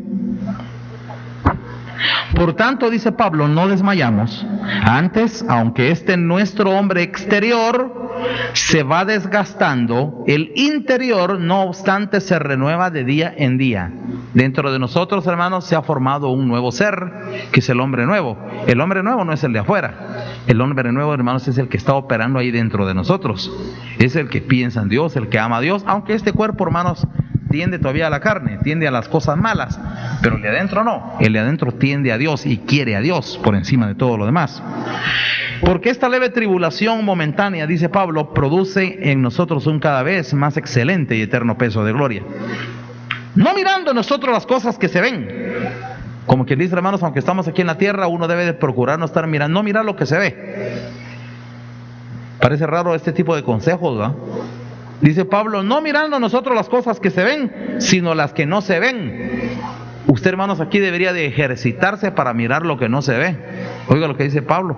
por tanto, dice Pablo, no desmayamos. Antes, aunque nuestro hombre exterior se va desgastando, el interior, no obstante, se renueva de día en día. Dentro de nosotros, hermanos, se ha formado un nuevo ser, que es el hombre nuevo. El hombre nuevo no es el de afuera. El hombre nuevo, hermanos, es el que está operando ahí dentro de nosotros. Es el que piensa en Dios, el que ama a Dios, aunque este cuerpo, hermanos, tiende todavía a la carne, tiende a las cosas malas, pero el de adentro no. El de adentro tiende a Dios y quiere a Dios por encima de todo lo demás. Porque esta leve tribulación momentánea, dice Pablo, produce en nosotros un cada vez más excelente y eterno peso de gloria. No mirando nosotros las cosas que se ven. Como quien dice, hermanos, aunque estamos aquí en la tierra, uno debe de procurar no estar mirando, no mirar lo que se ve. Parece raro este tipo de consejos, ¿verdad? Dice Pablo, no mirando nosotros las cosas que se ven, sino las que no se ven. Usted, hermanos, aquí debería de ejercitarse para mirar lo que no se ve. Oiga lo que dice Pablo.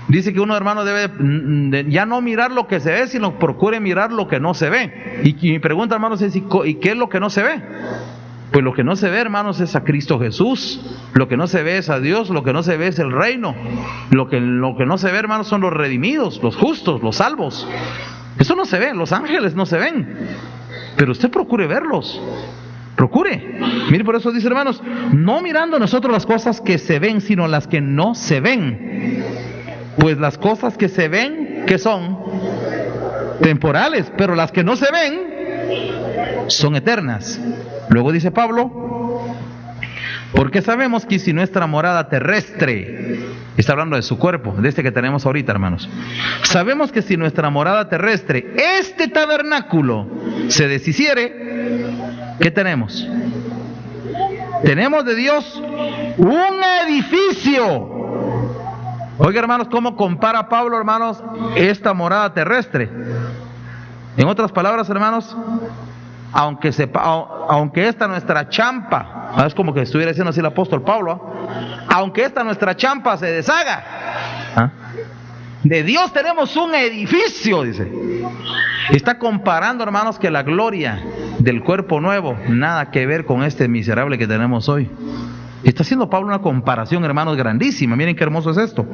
Dice que uno, hermano, debe de ya no mirar lo que se ve, sino procure mirar lo que no se ve. Y mi pregunta, hermanos, es ¿y qué es lo que no se ve? Pues lo que no se ve, hermanos, es a Cristo Jesús. Lo que no se ve es a Dios. Lo que no se ve es el reino. Lo que no se ve, hermanos, son los redimidos, los justos, los salvos. Eso no se ve, los ángeles no se ven, pero usted procure verlos, procure. Mire, por eso dice, hermanos, no mirando nosotros las cosas que se ven, sino las que no se ven. Pues las cosas que se ven, ¿qué son? Temporales, pero las que no se ven son eternas. Luego dice Pablo, porque sabemos que si nuestra morada terrestre, está hablando de su cuerpo, de este que tenemos ahorita, hermanos. Sabemos que si nuestra morada terrestre, este tabernáculo, se deshiciere, ¿qué tenemos? Tenemos de Dios un edificio. Oiga, hermanos, ¿cómo compara Pablo, hermanos, esta morada terrestre? En otras palabras, hermanos, aunque esta nuestra champa, es como que estuviera diciendo así el apóstol Pablo, aunque esta nuestra champa se deshaga, de Dios tenemos un edificio, dice. Está comparando, hermanos, que la gloria del cuerpo nuevo, nada que ver con este miserable que tenemos hoy. Está haciendo Pablo una comparación, hermanos, grandísima. Miren qué hermoso es esto.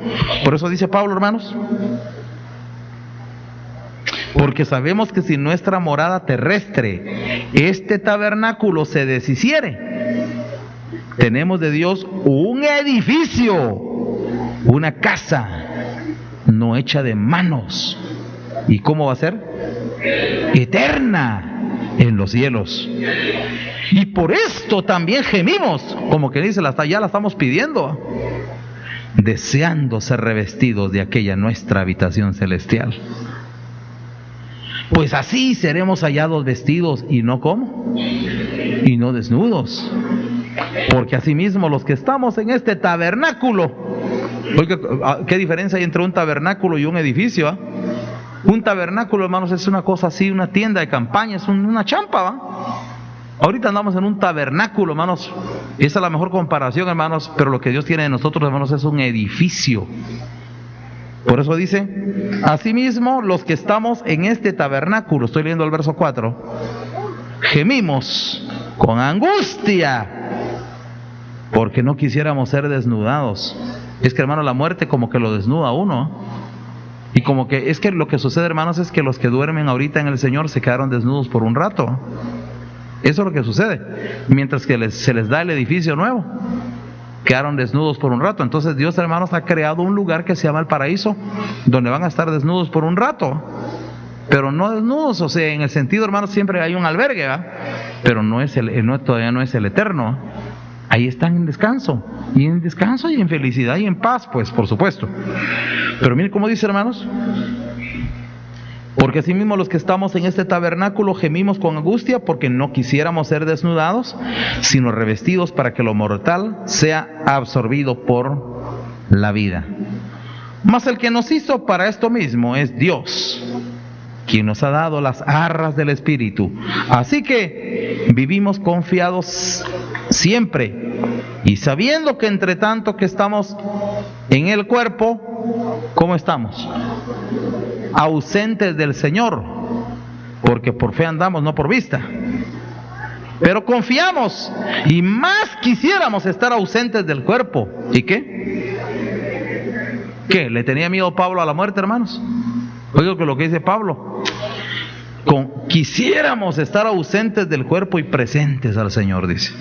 Por eso dice Pablo, hermanos, porque sabemos que si nuestra morada terrestre, este tabernáculo, se deshiciere, tenemos de Dios un edificio, una casa no hecha de manos. ¿Y cómo va a ser? Eterna en los cielos. Y por esto también gemimos, como que dice, ya la estamos pidiendo, deseando ser revestidos de aquella nuestra habitación celestial. Pues así seremos hallados vestidos, y no ¿cómo? Y no desnudos. Porque asimismo los que estamos en este tabernáculo, oiga, ¿qué diferencia hay entre un tabernáculo y un edificio? Un tabernáculo, hermanos, es una cosa así, una tienda de campaña, es una champa, ¿va? Ahorita andamos en un tabernáculo, hermanos. Esa es la mejor comparación, hermanos, pero lo que Dios tiene de nosotros, hermanos, es un edificio. Por eso dice, asimismo los que estamos en este tabernáculo, estoy leyendo el verso 4, gemimos con angustia porque no quisiéramos ser desnudados. Es que, hermano, la muerte como que lo desnuda a uno. Y como que es que lo que sucede, hermanos, es que los que duermen ahorita en el Señor se quedaron desnudos por un rato. Eso es lo que sucede. Mientras que se les da el edificio nuevo, quedaron desnudos por un rato. Entonces Dios, hermanos, ha creado un lugar que se llama el paraíso, donde van a estar desnudos por un rato, pero no desnudos, o sea, en el sentido, hermanos, siempre hay un albergue, ¿verdad? Pero todavía no es el eterno. Ahí están en descanso y en felicidad y en paz, pues, por supuesto. Pero miren cómo dice, hermanos, porque asimismo los que estamos en este tabernáculo gemimos con angustia porque no quisiéramos ser desnudados, sino revestidos para que lo mortal sea absorbido por la vida. Mas el que nos hizo para esto mismo es Dios, quien nos ha dado las arras del Espíritu. Así que vivimos confiados siempre, y sabiendo que entre tanto que estamos en el cuerpo, ¿cómo estamos? Ausentes del Señor, porque por fe andamos, no por vista. Pero confiamos, y más quisiéramos estar ausentes del cuerpo. ¿Y qué? ¿Qué? ¿Le tenía miedo Pablo a la muerte, hermanos? Oiga que lo que dice Pablo, quisiéramos estar ausentes del cuerpo y presentes al Señor, dice.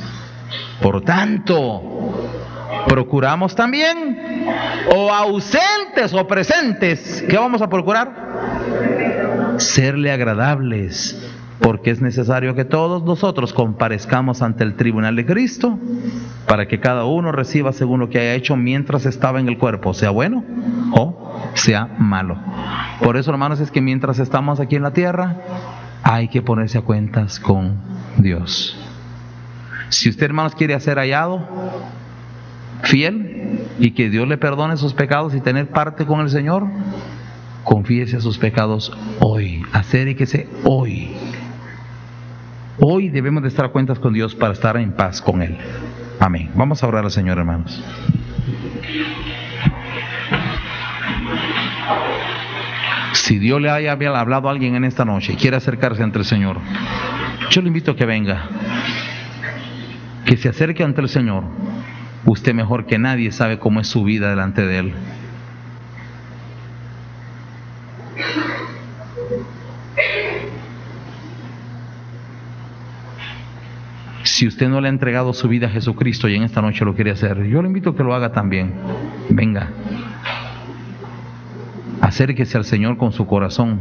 Por tanto, procuramos también, o ausentes o presentes, ¿qué vamos a procurar? Serle agradables, porque es necesario que todos nosotros comparezcamos ante el tribunal de Cristo, para que cada uno reciba según lo que haya hecho mientras estaba en el cuerpo, sea bueno o sea malo. Por eso, hermanos, es que mientras estamos aquí en la tierra, hay que ponerse a cuentas con Dios. Si usted, hermanos, quiere ser hallado fiel y que Dios le perdone sus pecados y tener parte con el Señor, confíese sus pecados hoy, acérquese hoy. Hoy debemos de estar a cuentas con Dios para estar en paz con Él. Amén. Vamos a orar al Señor, hermanos. Si Dios le haya hablado a alguien en esta noche y quiere acercarse ante el Señor, yo le invito a que venga, que se acerque ante el Señor. Usted mejor que nadie sabe cómo es su vida delante de Él. Si usted no le ha entregado su vida a Jesucristo y en esta noche lo quiere hacer, yo le invito a que lo haga también. Venga, acérquese al Señor con su corazón.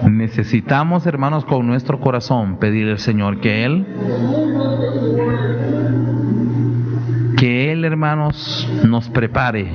Necesitamos, hermanos, con nuestro corazón pedirle al Señor que Él, hermanos, nos prepare